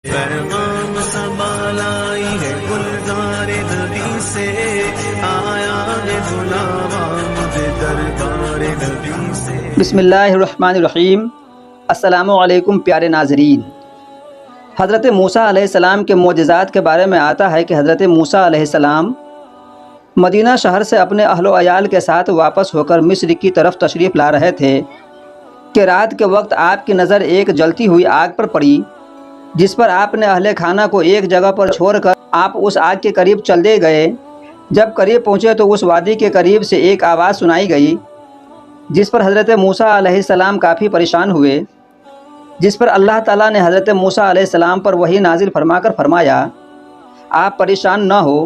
پیغام سنبھالائی ہے گلزار نبی سے، آیا ہے بلاوا مجھے دربار نبی سے۔ بسم اللہ الرحمن الرحیم۔ السلام علیکم پیارے ناظرین۔ حضرت موسیٰ علیہ السلام کے معجزات کے بارے میں آتا ہے کہ حضرت موسیٰ علیہ السلام مدینہ شہر سے اپنے اہل و عیال کے ساتھ واپس ہو کر مصر کی طرف تشریف لا رہے تھے کہ رات کے وقت آپ کی نظر ایک جلتی ہوئی آگ پر پڑی، جس پر آپ نے اہل خانہ کو ایک جگہ پر چھوڑ کر آپ اس آگ کے قریب چلے گئے۔ جب قریب پہنچے تو اس وادی کے قریب سے ایک آواز سنائی گئی، جس پر حضرت موسیٰ علیہ السلام کافی پریشان ہوئے، جس پر اللہ تعالیٰ نے حضرت موسیٰ علیہ السلام پر وحی نازل فرما کر فرمایا، آپ پریشان نہ ہو،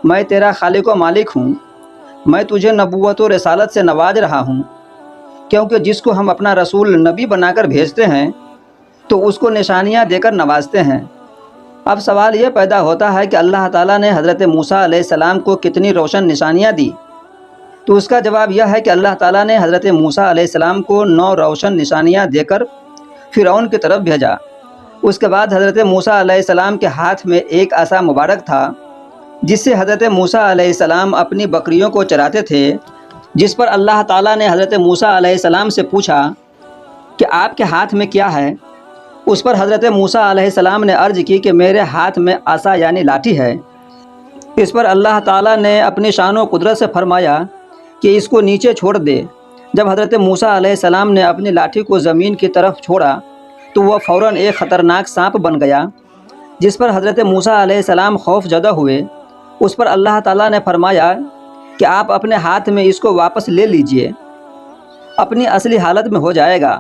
میں تیرا خالق و مالک ہوں، میں تجھے نبوت و رسالت سے نواز رہا ہوں، کیونکہ جس کو ہم اپنا رسول نبی بنا کر بھیجتے ہیں تو اس کو نشانیاں دے کر نوازتے ہیں۔ اب سوال یہ پیدا ہوتا ہے کہ اللہ تعالیٰ نے حضرت موسیٰ علیہ السلام کو کتنی روشن نشانیاں دی؟ تو اس کا جواب یہ ہے کہ اللہ تعالیٰ نے حضرت موسیٰ علیہ السلام کو 9 روشن نشانیاں دے کر فرعون کی طرف بھیجا۔ اس کے بعد حضرت موسیٰ علیہ السلام کے ہاتھ میں ایک عصا مبارک تھا، جس سے حضرت موسیٰ علیہ السلام اپنی بکریوں کو چراتے تھے، جس پر اللہ تعالیٰ نے حضرت موسیٰ علیہ السلام سے پوچھا کہ آپ کے ہاتھ میں کیا ہے؟ اس پر حضرت موسیٰ علیہ السلام نے عرض کی کہ میرے ہاتھ میں عصا یعنی لاٹھی ہے۔ اس پر اللہ تعالیٰ نے اپنی شان و قدرت سے فرمایا کہ اس کو نیچے چھوڑ دے۔ جب حضرت موسیٰ علیہ السلام نے اپنی لاٹھی کو زمین کی طرف چھوڑا تو وہ فوراً ایک خطرناک سانپ بن گیا، جس پر حضرت موسیٰ علیہ السلام خوف زدہ ہوئے۔ اس پر اللہ تعالیٰ نے فرمایا کہ آپ اپنے ہاتھ میں اس کو واپس لے لیجئے، اپنی اصلی حالت میں ہو جائے گا۔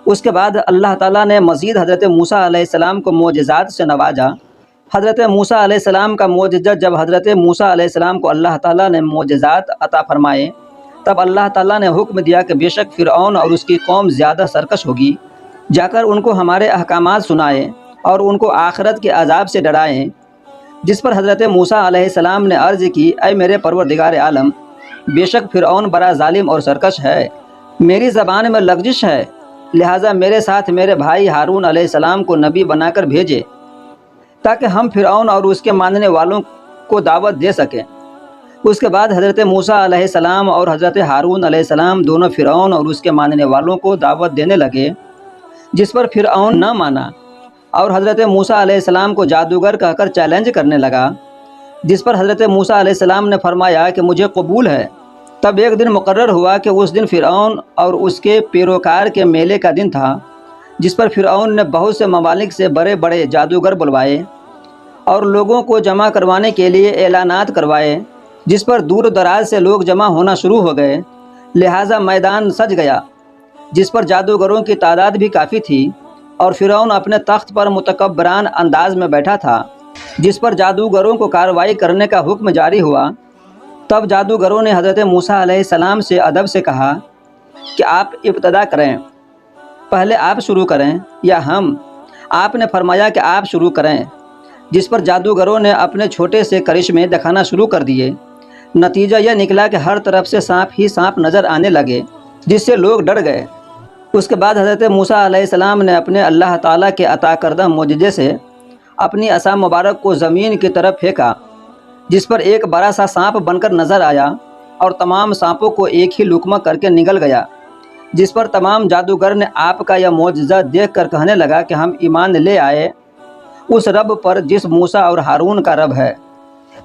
اس کے بعد اللہ تعالیٰ نے مزید حضرت موسیٰ علیہ السلام کو معجزات سے نوازا۔ حضرت موسیٰ علیہ السلام کا معجزہ جب حضرت موسیٰ علیہ السلام کو اللہ تعالیٰ نے معجزات عطا فرمائے، تب اللہ تعالیٰ نے حکم دیا کہ بے شک فرعون اور اس کی قوم زیادہ سرکش ہوگی، جا کر ان کو ہمارے احکامات سنائیں اور ان کو آخرت کے عذاب سے ڈرائیں۔ جس پر حضرت موسیٰ علیہ السلام نے عرض کی، اے میرے پروردگار عالم، بے شک فرعون بڑا ظالم اور سرکش ہے، میری زبان میں لغزش ہے، لہٰذا میرے ساتھ میرے بھائی ہارون علیہ السلام کو نبی بنا کر بھیجے تاکہ ہم فرعون اور اس کے ماننے والوں کو دعوت دے سکیں۔ اس کے بعد حضرت موسیٰ علیہ السلام اور حضرت ہارون علیہ السلام دونوں فرعون اور اس کے ماننے والوں کو دعوت دینے لگے، جس پر فرعون نہ مانا اور حضرت موسیٰ علیہ السلام کو جادوگر کہہ کر چیلنج کرنے لگا، جس پر حضرت موسیٰ علیہ السلام نے فرمایا کہ مجھے قبول ہے۔ تب ایک دن مقرر ہوا کہ اس دن فرعون اور اس کے پیروکار کے میلے کا دن تھا، جس پر فرعون نے بہت سے ممالک سے بڑے بڑے جادوگر بلوائے اور لوگوں کو جمع کروانے کے لیے اعلانات کروائے، جس پر دور دراز سے لوگ جمع ہونا شروع ہو گئے، لہٰذا میدان سج گیا، جس پر جادوگروں کی تعداد بھی کافی تھی، اور فرعون اپنے تخت پر متکبران انداز میں بیٹھا تھا، جس پر جادوگروں کو کارروائی کرنے کا حکم جاری ہوا۔ تب جادوگروں نے حضرت موسیٰ علیہ السلام سے ادب سے کہا کہ آپ ابتدا کریں، پہلے آپ شروع کریں یا ہم؟ آپ نے فرمایا کہ آپ شروع کریں، جس پر جادوگروں نے اپنے چھوٹے سے کرشمے دکھانا شروع کر دیے۔ نتیجہ یہ نکلا کہ ہر طرف سے سانپ ہی سانپ نظر آنے لگے، جس سے لوگ ڈر گئے۔ اس کے بعد حضرت موسیٰ علیہ السلام نے اپنے اللہ تعالیٰ کے عطا کردہ معجزے سے اپنی عصا مبارک کو زمین کی طرف پھینکا، جس پر ایک بڑا سا سانپ بن کر نظر آیا اور تمام سانپوں کو ایک ہی لقمہ کر کے نگل گیا، جس پر تمام جادوگر نے آپ کا یہ معجزہ دیکھ کر کہنے لگا کہ ہم ایمان لے آئے اس رب پر جس موسیٰ اور ہارون کا رب ہے۔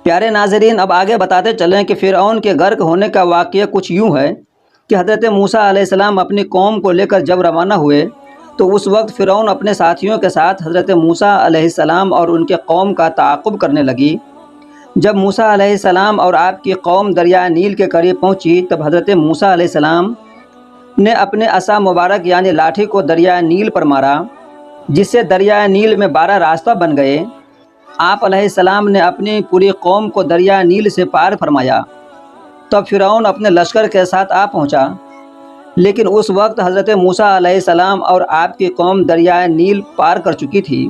پیارے ناظرین، اب آگے بتاتے چلیں کہ فرعون کے غرق ہونے کا واقعہ کچھ یوں ہے کہ حضرت موسیٰ علیہ السلام اپنی قوم کو لے کر جب روانہ ہوئے تو اس وقت فرعون اپنے ساتھیوں کے ساتھ حضرت موسیٰ علیہ السلام اور ان کے قوم کا تعاقب کرنے لگی۔ جب موسیٰ علیہ السلام اور آپ کی قوم دریائے نیل کے قریب پہنچی، تب حضرت موسیٰ علیہ السلام نے اپنے عصا مبارک یعنی لاٹھی کو دریائے نیل پر مارا، جس سے دریائے نیل میں 12 راستہ بن گئے۔ آپ علیہ السلام نے اپنی پوری قوم کو دریائے نیل سے پار فرمایا۔ تب فرعون اپنے لشکر کے ساتھ آ پہنچا، لیکن اس وقت حضرت موسیٰ علیہ السلام اور آپ کی قوم دریائے نیل پار کر چکی تھی۔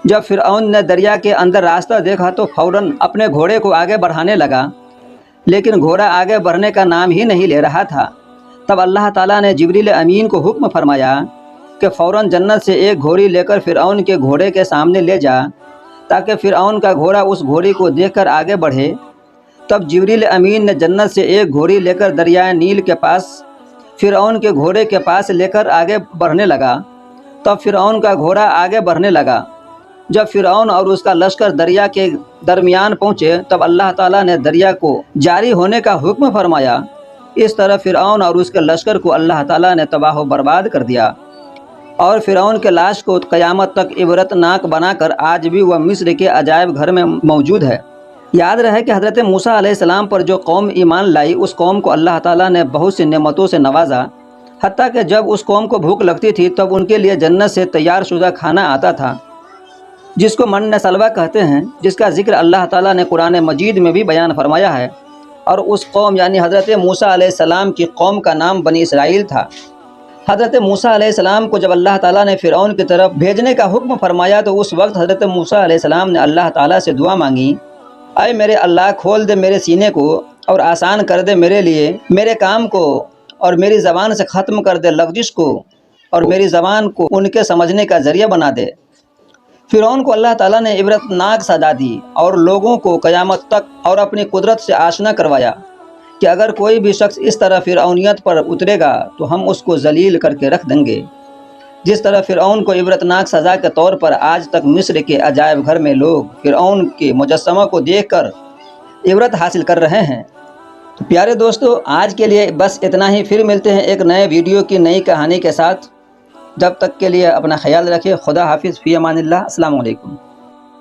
جب فرعون نے دریا کے اندر راستہ دیکھا تو فوراً اپنے گھوڑے کو آگے بڑھانے لگا، لیکن گھوڑا آگے بڑھنے کا نام ہی نہیں لے رہا تھا۔ تب اللہ تعالیٰ نے جبریل امین کو حکم فرمایا کہ فوراً جنت سے ایک گھوڑی لے کر فرعون کے گھوڑے کے سامنے لے جا تاکہ فرعون کا گھوڑا اس گھوڑی کو دیکھ کر آگے بڑھے۔ تب جبریل امین نے جنت سے ایک گھوڑی لے کر دریائے نیل کے پاس فرعون کے گھوڑے کے پاس لے کر آگے بڑھنے لگا۔ تب فرعون کا گھوڑا آگے بڑھنے لگا۔ جب فرعون اور اس کا لشکر دریا کے درمیان پہنچے تب اللہ تعالیٰ نے دریا کو جاری ہونے کا حکم فرمایا۔ اس طرح فرعون اور اس کے لشکر کو اللہ تعالیٰ نے تباہ و برباد کر دیا، اور فرعون کے لاش کو قیامت تک عبرت ناک بنا کر آج بھی وہ مصر کے عجائب گھر میں موجود ہے۔ یاد رہے کہ حضرت موسیٰ علیہ السلام پر جو قوم ایمان لائی اس قوم کو اللہ تعالیٰ نے بہت سی نعمتوں سے نوازا، حتیٰ کہ جب اس قوم کو بھوک لگتی تھی تب ان کے لیے جنت سے تیار شدہ کھانا آتا تھا، جس کو من سلوہ کہتے ہیں، جس کا ذکر اللہ تعالیٰ نے قرآن مجید میں بھی بیان فرمایا ہے۔ اور اس قوم یعنی حضرت موسیٰ علیہ السلام کی قوم کا نام بنی اسرائیل تھا۔ حضرت موسیٰ علیہ السلام کو جب اللہ تعالیٰ نے فرعون کی طرف بھیجنے کا حکم فرمایا تو اس وقت حضرت موسیٰ علیہ السلام نے اللہ تعالیٰ سے دعا مانگی، اے میرے اللہ، کھول دے میرے سینے کو اور آسان کر دے میرے لیے میرے کام کو، اور میری زبان سے ختم کر دے لغزش کو، اور میری زبان کو ان کے سمجھنے کا ذریعہ بنا دے۔ فرعون کو اللہ تعالیٰ نے عبرت ناک سزا دی اور لوگوں کو قیامت تک اور اپنی قدرت سے آشنا کروایا کہ اگر کوئی بھی شخص اس طرح فرعونیت پر اترے گا تو ہم اس کو ذلیل کر کے رکھ دیں گے، جس طرح فرعون کو عبرت ناک سزا کے طور پر آج تک مصر کے عجائب گھر میں لوگ فرعون کے مجسمہ کو دیکھ کر عبرت حاصل کر رہے ہیں۔ تو پیارے دوستو، آج کے لیے بس اتنا ہی، پھر ملتے ہیں ایک نئے ویڈیو کی نئی کہانی کے ساتھ۔ جب تک کے لیے اپنا خیال رکھیں۔ خدا حافظ، فی امان اللہ، السلام علیکم۔